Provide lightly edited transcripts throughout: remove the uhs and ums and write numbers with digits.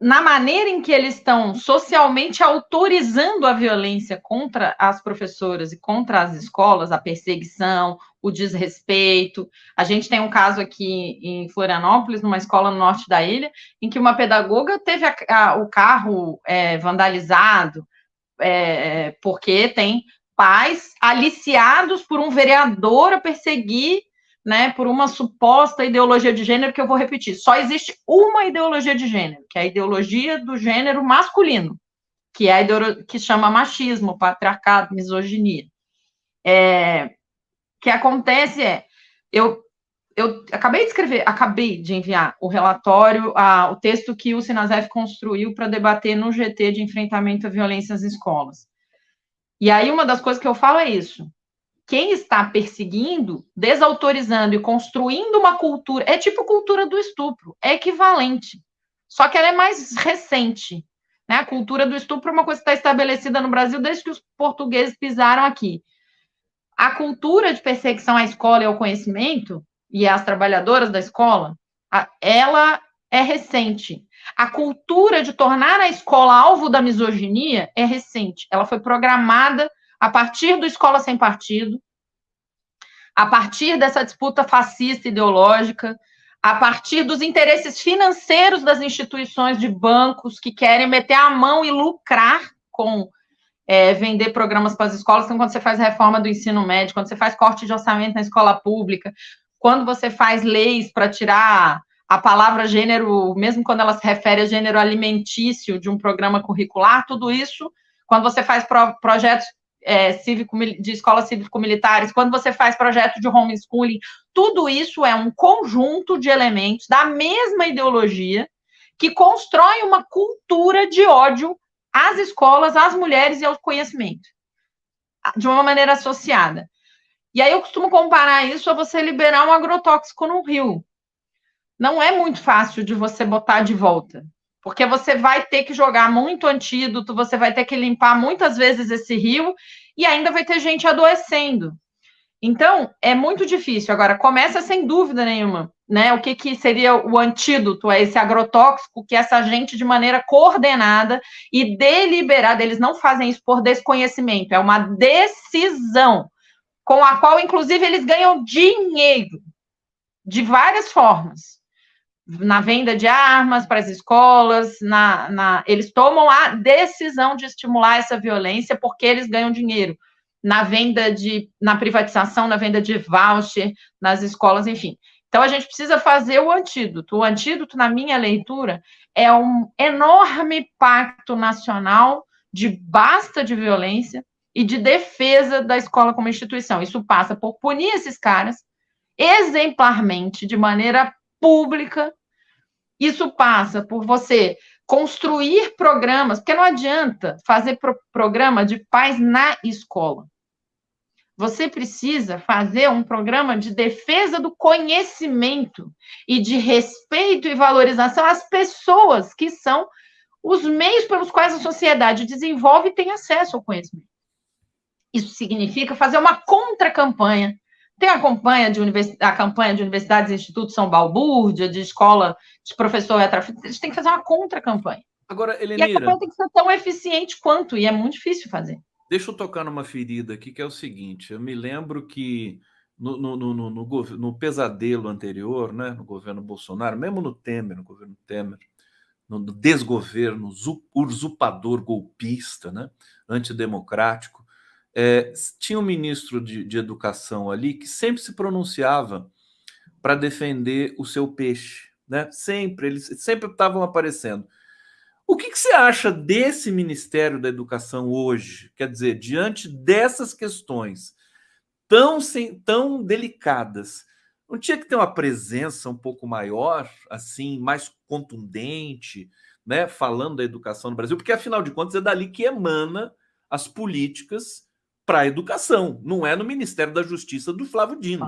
na maneira em que eles estão socialmente autorizando a violência contra as professoras e contra as escolas, a perseguição, o desrespeito. A gente tem um caso aqui em Florianópolis, numa escola no norte da ilha, em que uma pedagoga teve o carro vandalizado, porque tem pais aliciados por um vereador a perseguir, né, por uma suposta ideologia de gênero, que eu vou repetir, só existe uma ideologia de gênero, que é a ideologia do gênero masculino, que é a ideologia que chama machismo, patriarcado, misoginia. O que acontece eu acabei de enviar o relatório, o texto que o Sinasef construiu para debater no GT de enfrentamento à violência nas escolas. E aí uma das coisas que eu falo é isso. Quem está perseguindo, desautorizando e construindo uma cultura, é tipo cultura do estupro, é equivalente. Só que ela é mais recente. Né? A cultura do estupro é uma coisa que está estabelecida no Brasil desde que os portugueses pisaram aqui. A cultura de perseguição à escola e ao conhecimento, e às trabalhadoras da escola, ela é recente. A cultura de tornar a escola alvo da misoginia é recente. Ela foi programada a partir do Escola Sem Partido, a partir dessa disputa fascista ideológica, a partir dos interesses financeiros das instituições de bancos que querem meter a mão e lucrar com vender programas para as escolas. Então, quando você faz reforma do ensino médio, quando você faz corte de orçamento na escola pública, quando você faz leis para tirar a palavra gênero, mesmo quando ela se refere a gênero alimentício de um programa curricular, tudo isso, quando você faz projetos de escolas cívico-militares, quando você faz projeto de homeschooling, tudo isso é um conjunto de elementos da mesma ideologia que constrói uma cultura de ódio às escolas, às mulheres e ao conhecimento, de uma maneira associada. E aí eu costumo comparar isso a você liberar um agrotóxico no rio. Não é muito fácil de você botar de volta, porque você vai ter que jogar muito antídoto, você vai ter que limpar muitas vezes esse rio e ainda vai ter gente adoecendo. Então, é muito difícil. Agora, começa sem dúvida nenhuma, né? O que seria o antídoto a esse agrotóxico que essa gente, de maneira coordenada e deliberada, eles não fazem isso por desconhecimento, é uma decisão com a qual, inclusive, eles ganham dinheiro de várias formas. Na venda de armas para as escolas, eles tomam a decisão de estimular essa violência porque eles ganham dinheiro na privatização, na venda de voucher, nas escolas, enfim. Então, a gente precisa fazer o antídoto. O antídoto, na minha leitura, é um enorme pacto nacional de basta de violência e de defesa da escola como instituição. Isso passa por punir esses caras exemplarmente, de maneira pública. Isso passa por você construir programas, porque não adianta fazer programa de paz na escola. Você precisa fazer um programa de defesa do conhecimento e de respeito e valorização às pessoas que são os meios pelos quais a sociedade desenvolve e tem acesso ao conhecimento. Isso significa fazer uma contra-campanha. Tem a campanha de universidades e institutos São Balbúrdia, de escola de professor retrofit. A gente tem que fazer uma contra-campanha. Agora, E a Helenira, campanha tem que ser tão eficiente quanto, e é muito difícil fazer. deixa eu tocar numa ferida aqui, que é o seguinte: eu me lembro que no pesadelo anterior, né, no governo Bolsonaro, mesmo no governo Temer, no desgoverno usurpador golpista, né, antidemocrático, tinha um ministro de educação ali que sempre se pronunciava para defender o seu peixe, né? Sempre, eles sempre estavam aparecendo. O que você acha desse Ministério da Educação hoje? Quer dizer, diante dessas questões tão delicadas, não tinha que ter uma presença um pouco maior, assim, mais contundente, né, falando da educação no Brasil? Porque, afinal de contas, é dali que emana as políticas para a educação, não é no Ministério da Justiça do Flávio Dino.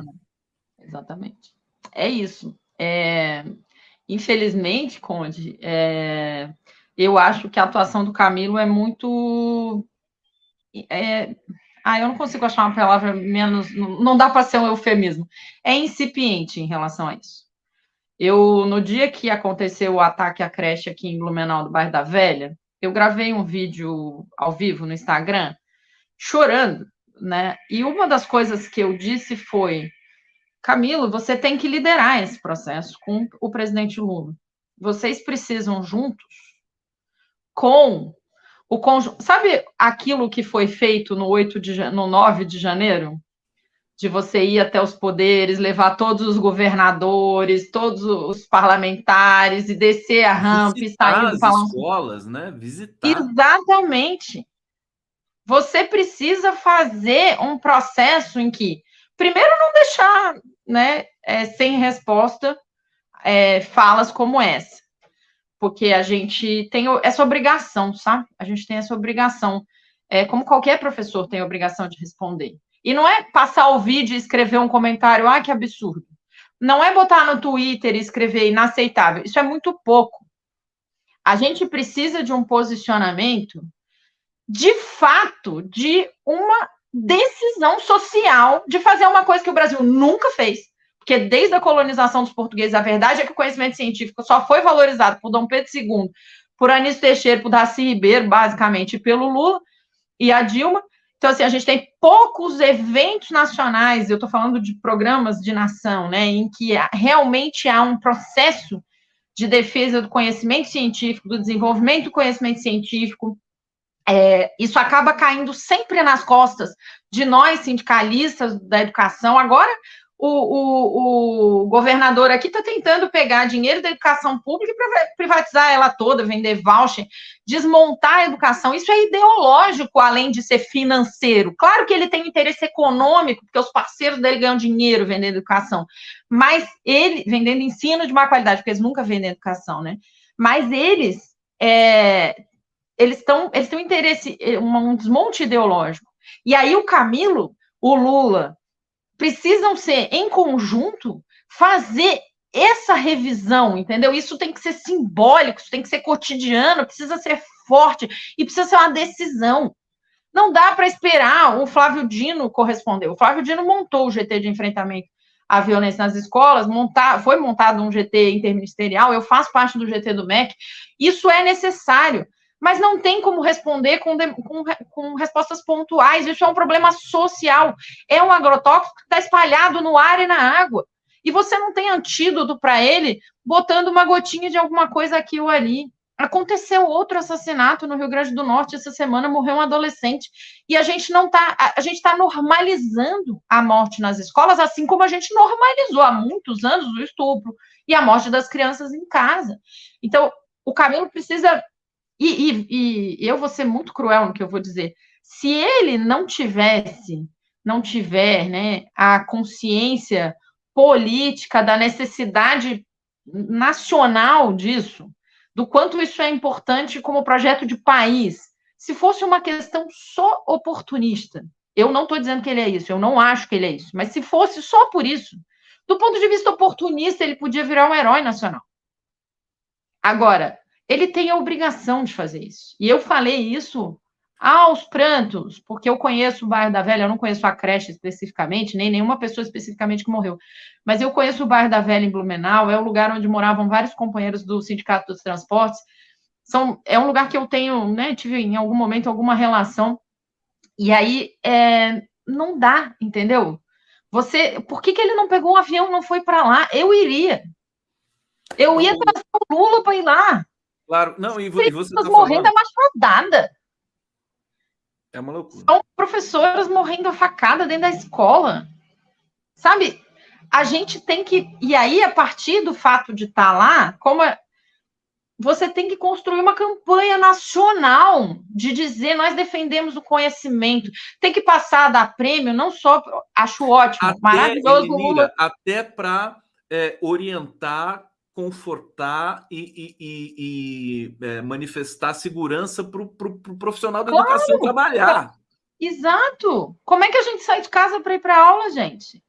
Exatamente. É isso. Infelizmente, Conde, eu acho que a atuação do Camilo é muito. Eu não consigo achar uma palavra menos. Não dá para ser um eufemismo. É incipiente em relação a isso. No dia que aconteceu o ataque à creche aqui em Blumenau, do bairro da Velha, eu gravei um vídeo ao vivo no Instagram, chorando, né? E uma das coisas que eu disse foi: Camilo, você tem que liderar esse processo com o presidente Lula. Vocês precisam juntos com o conjunto. Sabe aquilo que foi feito no 9 de janeiro? De você ir até os poderes, levar todos os governadores, todos os parlamentares e descer a rampa e sair Visitar do as palácio. escolas, né? Visitar. Exatamente. Você precisa fazer um processo em que, primeiro, não deixar, né, sem resposta falas como essa, porque a gente tem essa obrigação, sabe? A gente tem essa obrigação, como qualquer professor tem a obrigação de responder. E não é passar o vídeo e escrever um comentário, que absurdo. Não é botar no Twitter e escrever inaceitável. Isso é muito pouco. A gente precisa de um posicionamento, de fato, de uma decisão social de fazer uma coisa que o Brasil nunca fez. Porque desde a colonização dos portugueses, a verdade é que o conhecimento científico só foi valorizado por Dom Pedro II, por Anísio Teixeira, por Darcy Ribeiro, basicamente, e pelo Lula e a Dilma. Então, assim, a gente tem poucos eventos nacionais, eu estou falando de programas de nação, né, em que realmente há um processo de defesa do conhecimento científico, do desenvolvimento do conhecimento científico. Isso acaba caindo sempre nas costas de nós, sindicalistas da educação. Agora, o governador aqui está tentando pegar dinheiro da educação pública para privatizar ela toda, vender voucher, desmontar a educação. Isso é ideológico, além de ser financeiro. Claro que ele tem interesse econômico, porque os parceiros dele ganham dinheiro vendendo educação, mas ele, vendendo ensino de má qualidade, porque eles nunca vendem educação, né? Mas eles têm um interesse, um desmonte ideológico. E aí o Camilo, o Lula, precisam ser, em conjunto, fazer essa revisão, entendeu? Isso tem que ser simbólico, isso tem que ser cotidiano, precisa ser forte e precisa ser uma decisão. Não dá para esperar o Flávio Dino corresponder. O Flávio Dino montou o GT de enfrentamento à violência nas escolas, foi montado um GT interministerial, eu faço parte do GT do MEC, isso é necessário, mas não tem como responder com respostas pontuais. Isso é um problema social. É um agrotóxico que está espalhado no ar e na água. E você não tem antídoto para ele botando uma gotinha de alguma coisa aqui ou ali. Aconteceu outro assassinato no Rio Grande do Norte essa semana, morreu um adolescente. E a gente está normalizando a morte nas escolas, assim como a gente normalizou há muitos anos o estupro e a morte das crianças em casa. Então, o Camilo precisa. E eu vou ser muito cruel no que eu vou dizer. Se ele não tiver, né, a consciência política da necessidade nacional disso, do quanto isso é importante como projeto de país, se fosse uma questão só oportunista, eu não estou dizendo que ele é isso, eu não acho que ele é isso, mas se fosse só por isso, do ponto de vista oportunista, ele podia virar um herói nacional. Agora, ele tem a obrigação de fazer isso. E eu falei isso aos prantos, porque eu conheço o bairro da Velha, eu não conheço a creche especificamente, nem nenhuma pessoa especificamente que morreu, mas eu conheço o bairro da Velha em Blumenau, é o lugar onde moravam vários companheiros do Sindicato dos Transportes, é um lugar que eu tenho, né, tive em algum momento alguma relação, e aí não dá, entendeu? Por que ele não pegou um avião e não foi para lá? Eu iria. Eu ia trazer o Lula para ir lá. Claro, não, e você está morrendo a machadada. É uma loucura. São professoras morrendo a facada dentro da escola. Sabe? A gente tem que. E aí, a partir do fato de estar lá, você tem que construir uma campanha nacional de dizer nós defendemos o conhecimento. Tem que passar a dar prêmio, não só. Acho ótimo, maravilhoso. Lula. Até para orientar, confortar e manifestar segurança para o profissional da educação trabalhar. Exato. Como é que a gente sai de casa para ir para aula, gente?